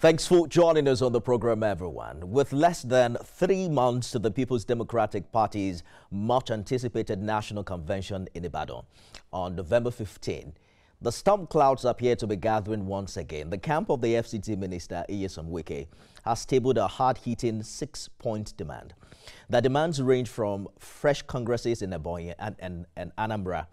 Thanks for joining us on the program, everyone. With less than 3 months to the People's Democratic Party's much-anticipated National Convention in Ibadan on November 15, the storm clouds appear to be gathering once again. The camp of the FCT Minister, Nyesom Wike, has tabled a hard-hitting 6-point demand. The demands range from fresh congresses in Ebonyi and Anambra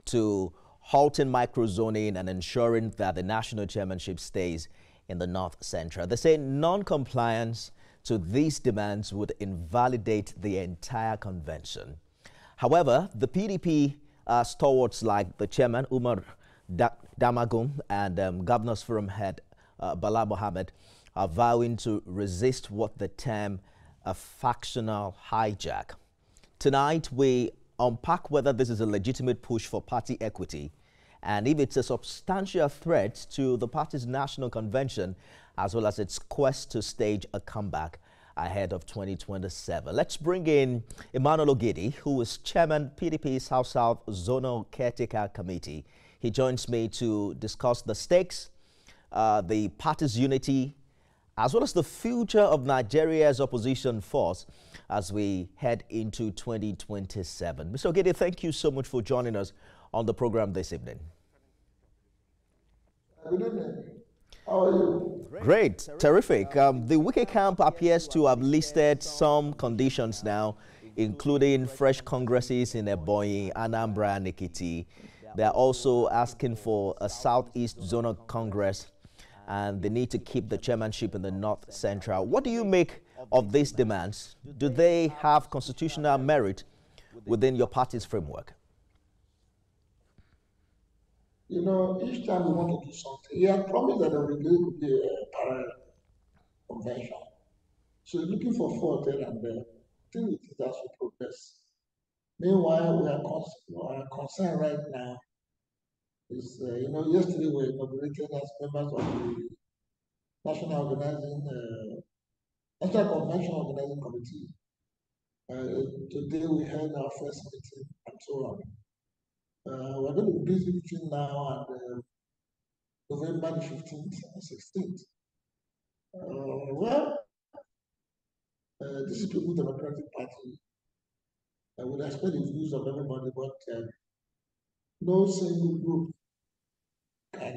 to halting microzoning and ensuring that the national chairmanship stays in the North Central. They say non-compliance to these demands would invalidate the entire convention. However, the PDP stalwarts like the chairman, Umar Damagum, and Governor's Forum head, Bala Mohammed, are vowing to resist what they term a factional hijack. Tonight, we unpack whether this is a legitimate push for party equity and if it's a substantial threat to the party's national convention, as well as its quest to stage a comeback ahead of 2027. Let's bring in Emmanuel Ogidi, who is chairman PDP South-South Zonal Caretaker Committee. He joins me to discuss the stakes, the party's unity, as well as the future of Nigeria's opposition force as we head into 2027. Mr. Ogidi, thank you so much for joining us on the program this evening. Good evening. How are you? Great, terrific. The Wike camp appears to have listed some conditions now, including fresh congresses in Ebonyi, Anambra, and Ekiti. They are also asking for a Southeast Zonal Congress, and they need to keep the chairmanship in the North Central. What do you make of these demands? Do they have constitutional merit within your party's framework? You know, each time we want to do something, he had promised that there will be a parallel convention. So looking for fault here and there. I think it has to progress. Meanwhile, we are concerned right now is, yesterday we inaugurated as members of the National Convention Organizing Committee. Today we held our first meeting and so on. We're going to be busy between now and November the 15th and 16th. This is People's Democratic Party. I would expect the views of everybody, but no single group can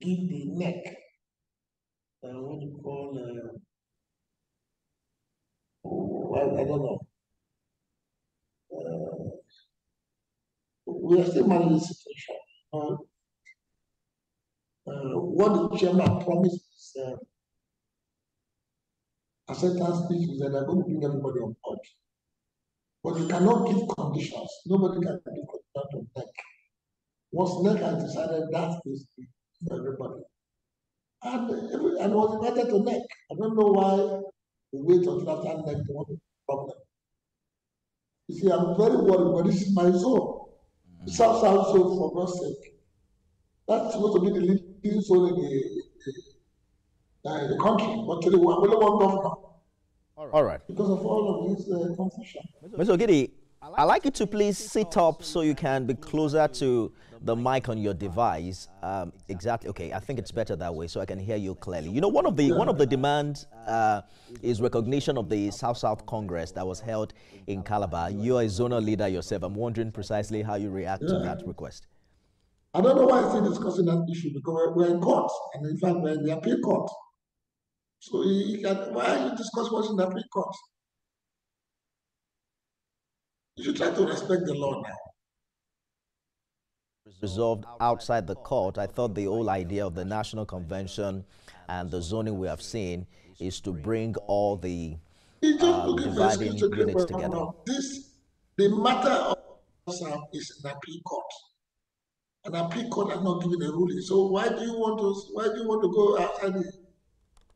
give the neck, what you call, I don't know. We are still managing the situation. What the chairman promised is acceptance speech is that they're going to bring everybody on board. But you cannot give conditions. Nobody can give conditions to NEC. Once NEC has decided that is for everybody. And it was invited to NEC. I don't know why we wait until after NEC to want the problem. You see, I'm very worried, but this is my zone. The South-South zone, for God's sake. That's supposed to be the leading zone in the country. But today, we only one governor. All right. Because of all of this confusion. Mr. Ogidi, I'd like you to please sit up so you can be closer to the mic on your device. Exactly. Okay, I think it's better that way so I can hear you clearly. You know, one of the demands is recognition of the South-South Congress that was held in Calabar. You're a zonal leader yourself. I'm wondering precisely how you react to that request. I don't know why I'm still discussing that issue because we're in court, and in fact, we're in the appeal court. So why are you discussing what's in the appeal court? You should try to respect the law now. Resolved outside the court. I thought the whole idea of the National Convention and the zoning we have seen is to bring all the dividing units together. The matter of South is an appeal court. An appeal court has not given a ruling. So why do you want to go outside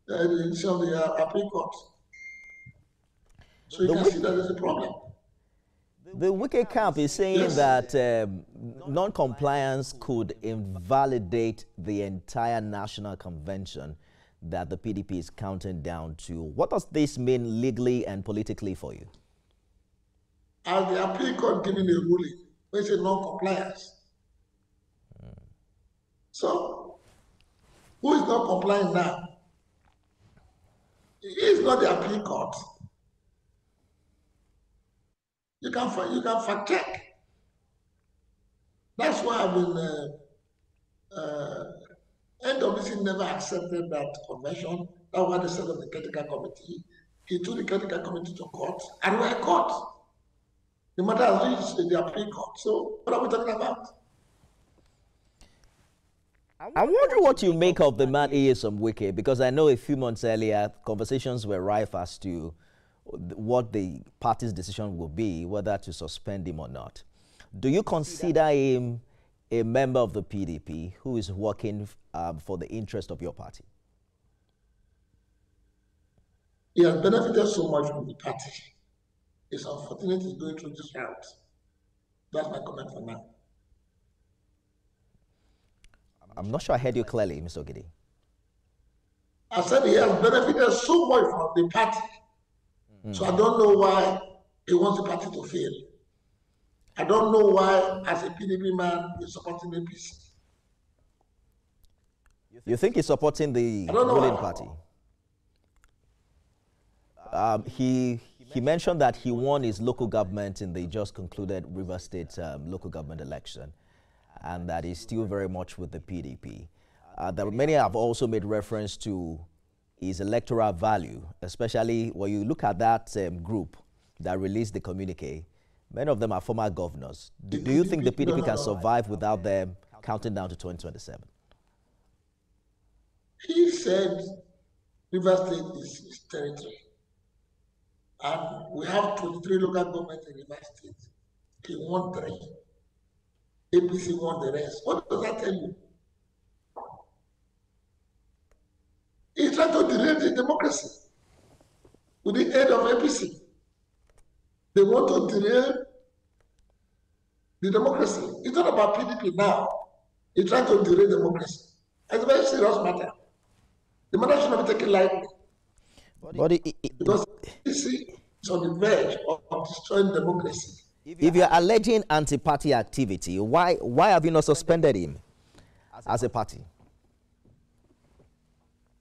the appeal court? So you can see that there's a problem. The Wike camp is saying that non-compliance could invalidate the entire national convention that the PDP is counting down to. What does this mean legally and politically for you? As the appeal court giving a ruling, it's a non-compliance. So who is not complying now? It is not the appeal court. You can fact check. That's why I've been NWC never accepted that convention. That's why they set up the critical committee. He took the critical committee to court, and we're in court. The matter has reached the appeal court. So what are we talking about? I wonder what you make of the man Nyesom Wike, because I know a few months earlier conversations were rife as to what the party's decision will be, whether to suspend him or not. Do you consider him a member of the PDP who is working for the interest of your party? He has benefited so much from the party. It's unfortunate he's going through this route. That's my comment for now. I'm not sure I heard you clearly, Mr. Ogidi. I said he has benefited so much from the party. So I don't know why he wants the party to fail. I don't know why, as a PDP man, he's supporting APC. You think he's supporting the ruling party? He mentioned that he won his local government in the just concluded River State local government election, and that he's still very much with the PDP. Many have also made reference to his electoral value, especially when you look at that group that released the communique. Many of them are former governors. Do you think the PDP can survive without them counting down to 2027? He said River State is his territory. And we have 23 local governments in River State. He won 3. APC won the rest. What does that tell you? He's trying to derail the democracy with the aid of APC. They want to derail the democracy. It's not about PDP now. He's trying to derail democracy. It's a very serious matter. The matter should not be taken lightly. Because PDP is on the verge of destroying democracy. If you're alleging anti-party activity, why have you not suspended him as a party?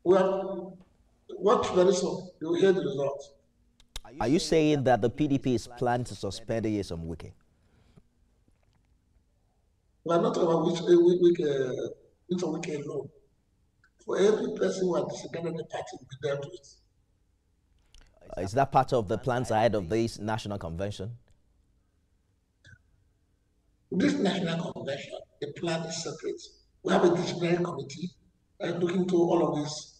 Well, watch very soon. You will hear the results. Are you saying that the PDP is planning to suspend Nyesom Wike? We are not talking about which Wike alone. For every person who has disbanded the party, will be dealt with. Is that part of the plans ahead of this national convention? This national convention, the plan is separate. We have a disciplinary committee looking into all of this.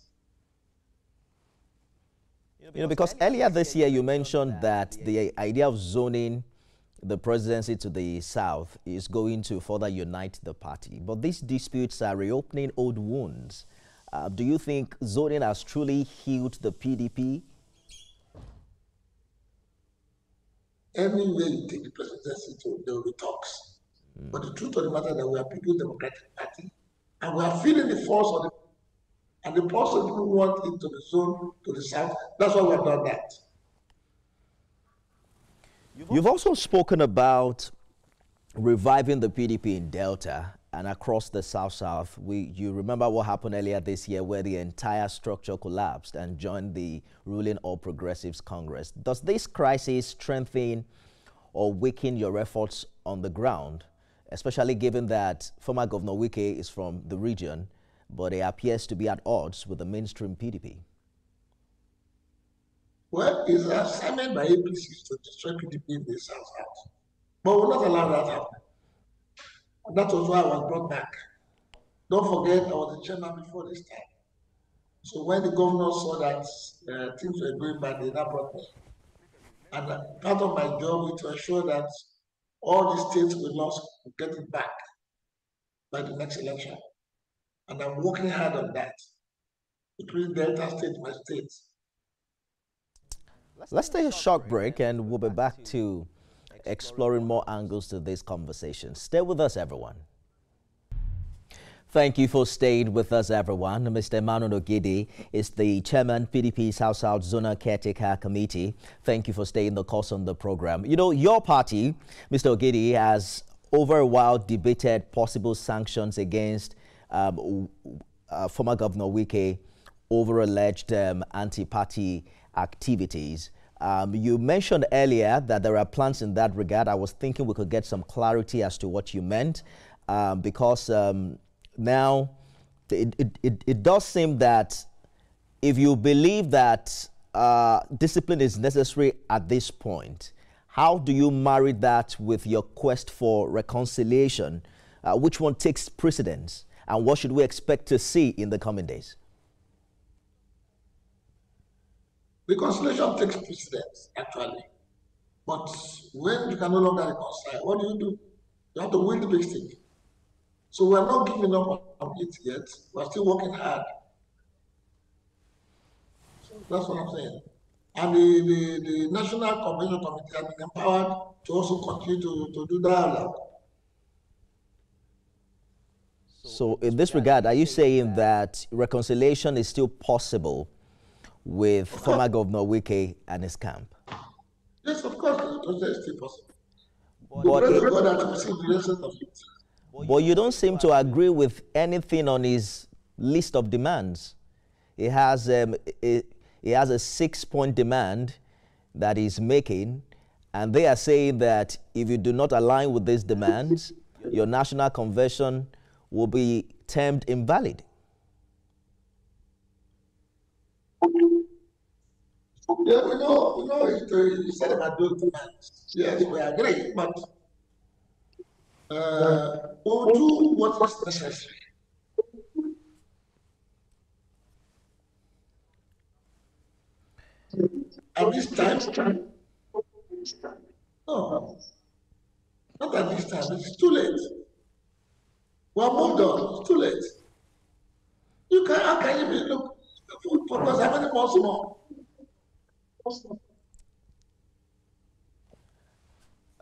Because earlier this year you mentioned that the idea of zoning the presidency to the south is going to further unite the party. But these disputes are reopening old wounds. Do you think zoning has truly healed the PDP? Anywhere you take the presidency to, there will be talks. But the truth of the matter is that we are People's Democratic Party, and we are feeling the force of it. And the person who want into the zone to the south, that's why we have done that. You've also spoken about reviving the PDP in Delta and across the South-South. You remember what happened earlier this year where the entire structure collapsed and joined the ruling All Progressives Congress. Does this crisis strengthen or weaken your efforts on the ground, especially given that former Governor Wike is from the region, but he appears to be at odds with the mainstream PDP? Well, it's an assignment by APC to destroy PDP in the South-South. But we'll not allow that to happen. And that was why I was brought back. Don't forget, I was the chairman before this time. So when the governor saw that things were going bad, they now brought me. And part of my job is to ensure that all the states we lost will get it back by the next election. And I'm working hard on that, including Delta State, my states. Let's take a short break and we'll be back to exploring more angles to this conversation. Stay with us, everyone. Thank you for staying with us, everyone. Mr. Emmanuel Ogidi is the chairman, PDP South-South Zonal Caretaker Committee. Thank you for staying the course on the program. You know, your party, Mr. Ogidi, has over a while debated possible sanctions against former Governor Wike over alleged anti-party activities. You mentioned earlier that there are plans in that regard. I was thinking we could get some clarity as to what you meant, because now it does seem that if you believe that discipline is necessary at this point, how do you marry that with your quest for reconciliation? Which one takes precedence, and what should we expect to see in the coming days? Reconciliation takes precedence, actually. But when you can no longer reconcile, what do? You have to win the big stick. So we're not giving up on it yet. We're still working hard. So that's what I'm saying. And the National Convention Committee has been empowered to also continue to do dialogue. So in this regard, are you saying that reconciliation is still possible with former Governor Wike and his camp? Yes, of course, reconciliation is still possible. But you don't seem to agree with anything on his list of demands. He has a 6-point demand that he's making, and they are saying that if you do not align with these demands, your national convention will be termed invalid. Yeah, we know you said about those demands. Yes, we agree, but we'll do what is necessary. At this time, no, not at this time. It's too late. We have moved on. It's too late. How can you be look because how many months more?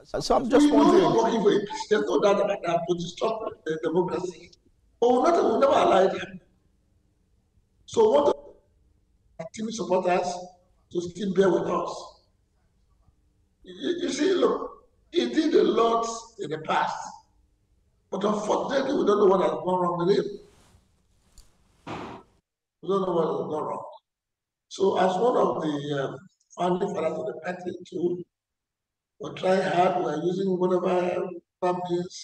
So I'm just wondering. We're working for a peace. There's no doubt about that, but to stop the democracy. But we'll never allow it happen. So what the team supporters to still bear with us. You see, look, he did a lot in the past, but unfortunately, we don't know what has gone wrong with him. We don't know what has gone wrong. So, as one of the founding fathers of the party, too, we're trying hard. We're using whatever means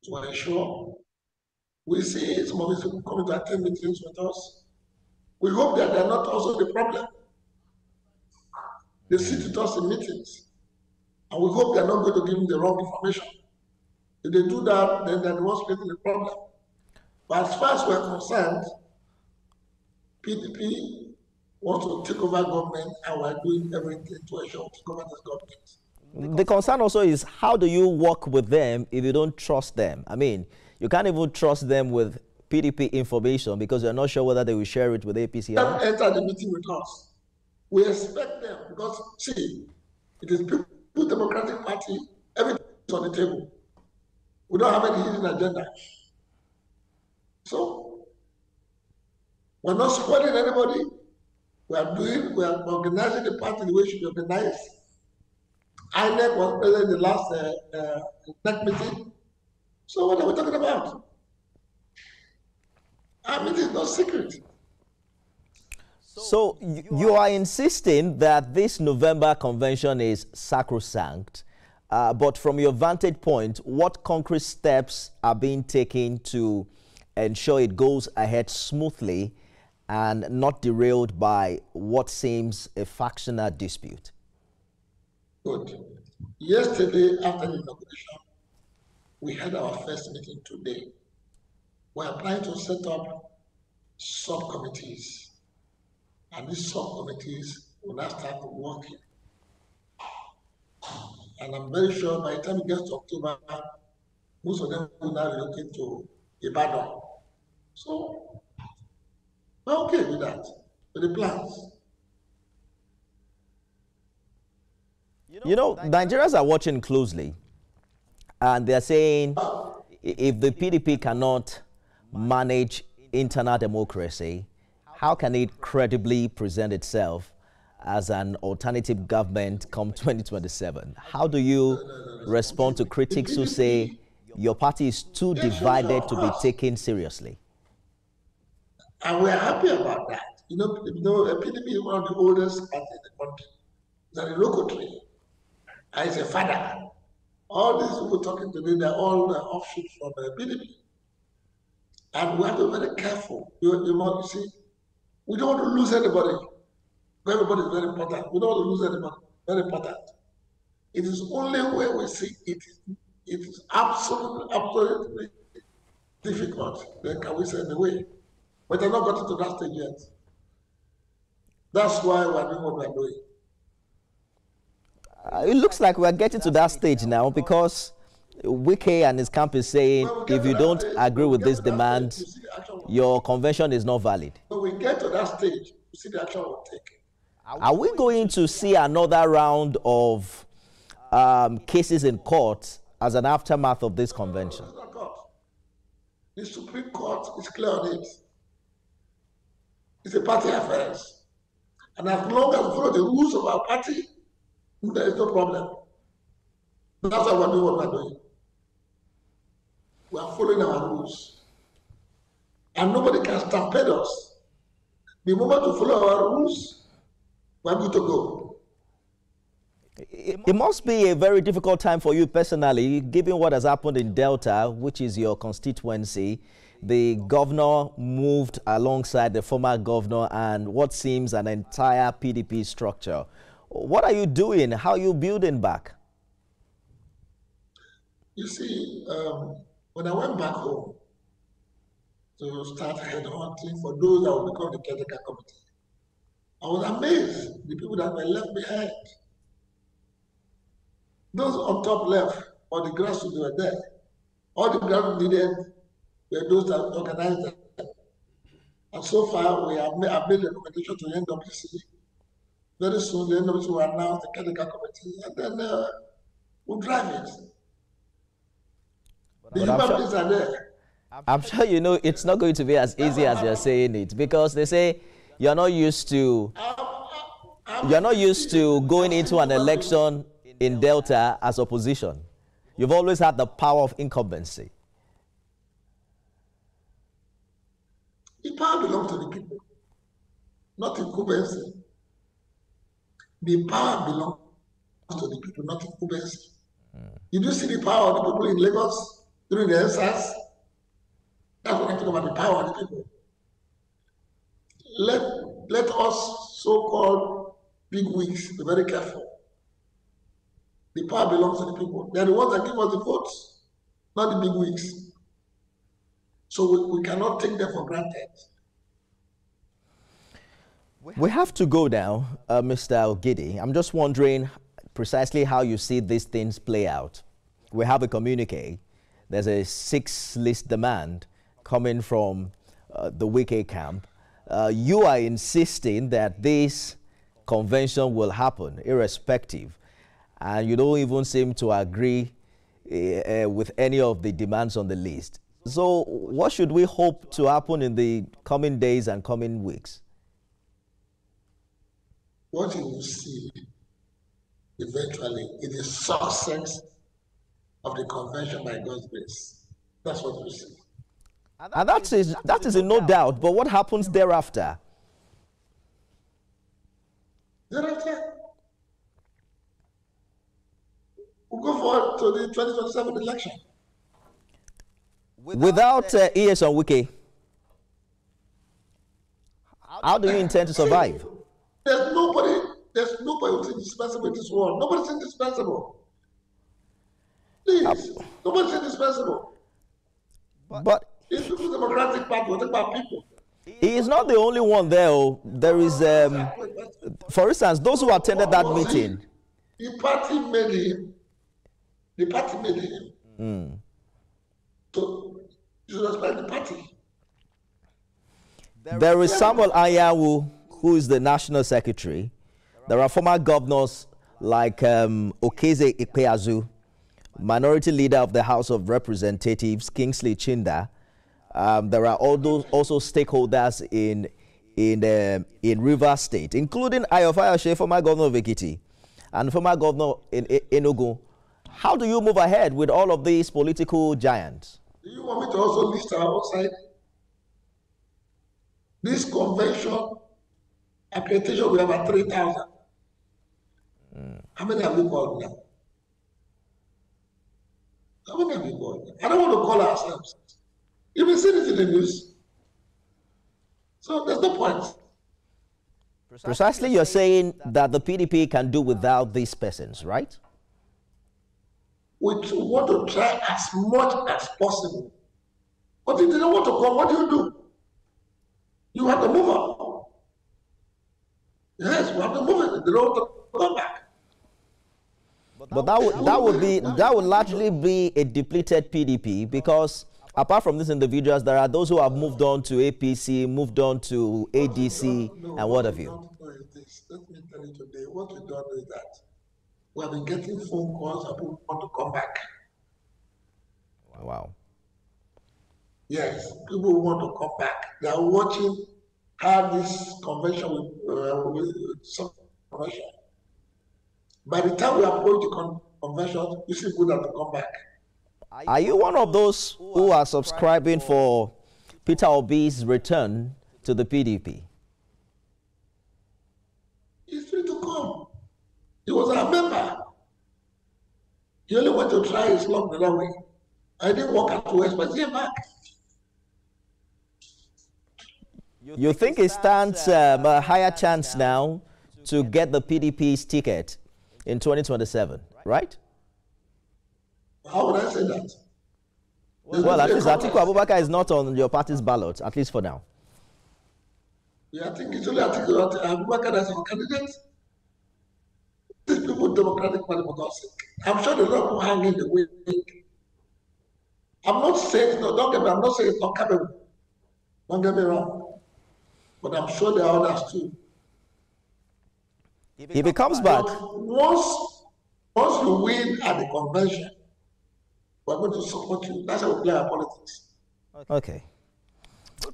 to ensure we see some of these people coming to attend meetings with us. We hope that they're not also the problem. They sit with us in meetings, and we hope they're not going to give them the wrong information. If they do that, then they're the ones creating the problem. But as far as we're concerned, PDP wants to take over government, and we're doing everything to ensure to take over this government. The concern also is, how do you work with them if you don't trust them? I mean, you can't even trust them with PDP information because you're not sure whether they will share it with APC. They have entered the meeting with us. We expect them because, see, it is People's Democratic Party, everything is on the table. We don't have any hidden agenda. So, we're not spoiling anybody. We are organizing the party the way it should be organized. INEC was present in the last NEC meeting. So what are we talking about? Our meeting is not secret. So you are insisting that this November convention is sacrosanct, but from your vantage point, what concrete steps are being taken to ensure it goes ahead smoothly and not derailed by what seems a factional dispute? Good. Yesterday, after the inauguration, we had our first meeting today. We are planning to set up subcommittees, and these subcommittees will now start working. And I'm very sure by the time it gets to October, most of them will now relocate to Ibadan. So, we're okay with that, with the plans. You know, Nigerians are watching closely, and they're saying if the PDP cannot manage internal democracy, how can it credibly present itself as an alternative government come 2027? How do you respond to critics who say your party is too divided to be taken seriously? And we're happy about that. PDP is one of the oldest parties in the country. It's an tree. And it's a father. All these people talking today, they're all offshoots from PDP. And we have to be very careful. You see, we don't want to lose anybody. Everybody is very important. We don't want to lose anybody. Very important. It is only where we see it is absolutely difficult. Then can we send away? But they're not gotten to that stage yet. That's why we're doing what we're doing. It looks like we're getting to that stage now because Wike and his camp is saying if you don't agree with this demand, your convention is not valid. When we get to that stage, you see the action we'll take. Are we going to see another round of cases in court as an aftermath of this convention? No, it's not court. The Supreme Court is clear on it. It's a party affairs. And as long as we follow the rules of our party, there is no problem. That's why we're doing what we're doing. We are following our rules. And nobody can stampede us. The moment we follow our rules, we're good to go. It must be a very difficult time for you personally, given what has happened in Delta, which is your constituency. The governor moved alongside the former governor and what seems an entire PDP structure. What are you doing? How are you building back? You see, when I went back home to start headhunting for those that will become the caretaker committee, I was amazed the people that were left behind. Those on top left, or the grassroots were there. All the grassroots needed were those that organized them. And so far, we have made a recommendation to the NWC. Very soon, the NWC will announce the caretaker committee, and then we'll drive it. The human beings are there. I'm sure you know it's not going to be as easy as you're saying it, because they say you're not used to going into an election in Delta as opposition. You've always had the power of incumbency. The power belongs to the people, not incumbency. The power belongs to the people, not incumbency. Did you see the power of the people in Lagos during the NSAS? That's what I'm talking about, the power of the people. Let us so-called big wigs be very careful. The power belongs to the people. They're the ones that give us the votes, not the big wigs. So we cannot take them for granted. We have to go now, Mr. Ogidi. I'm just wondering precisely how you see these things play out. We have a communique. There's a 6-list demand coming from the Wike camp. You are insisting that this convention will happen irrespective, and you don't even seem to agree with any of the demands on the list. So what should we hope to happen in the coming days and coming weeks? What you will see eventually is the success of the convention by God's grace. That's what you see. And that is in no doubt, but what happens thereafter? Thereafter, we'll go forward to the 2027 election. Without E.S. Wike, how do you intend to survive? There's nobody who's indispensable in this world. Nobody's indispensable. Please, nobody's indispensable. But it's People's Democratic Party. We're talking about people. He is not the only one there. There is, for instance, those who attended that meeting. The party made him. The party made him. So you should respect the party. There is Samuel Anyanwu, who is the national secretary. There are former governors like Okeze Ikpeazu, minority leader of the House of Representatives, Kingsley Chinda. There are also stakeholders in Rivers State, including Ayo Fayose, former governor of Ekiti, and former governor in Enugu. How do you move ahead with all of these political giants? Do you want me to also list our outside? This convention accreditation, we have at 3,000. How many have we called now? How many have we called now? I don't want to call ourselves. You've been seeing it in the news. So there's no point. Precisely, you're saying that the PDP can do without these persons, right? We want to try as much as possible. But if they don't want to come, what do? You have to move on. Yes, we have to move it. They don't want to come back. But that would largely be a depleted PDP, because apart from these individuals, there are those who have moved on to APC, moved on to ADC, and what have you. Let me tell you today, what we don't know is that we have been getting phone calls and people want to come back. Wow. Yes, people want to come back. They are watching how this convention with some convention. By the time we approach the convention, you see good to come back. Are you one of those who are subscribing for Peter Obi's return to the PDP? He's free to come. He was our member. He only went to try his luck the other way. I didn't work out to West, but he came back. You think it stands a higher chance now to get the PDP's ticket in 2027, right? How would I say that? Well, at least Atiku Abubakar is not on your party's ballot, at least for now. Yeah, I think it's only Atiku Abubakar that's our candidate. These people, Democratic Party, for God's sake. I'm sure they're not hanging the way. I'm not saying, no, don't get me, I'm not saying it's not capable. Don't get me wrong. But I'm sure there are others too. If he comes back. Once you win at the convention, we're going to support you. That's how we play our politics. Okay.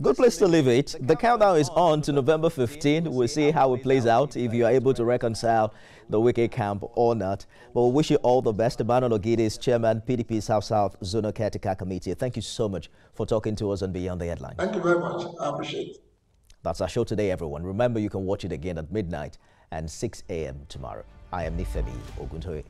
Good place to leave it. The countdown is on to November 15. We'll see how it plays out, if you are able to reconcile the Wike camp or not. But we wish you all the best. Emmanuel Ogidis, Chairman, PDP South Zonal Caretaker Committee. Thank you so much for talking to us on Beyond the Headlines. Thank you very much. I appreciate it. That's our show today, everyone. Remember, you can watch it again at midnight and 6 a.m. tomorrow. I am Nifemi Oguntoye.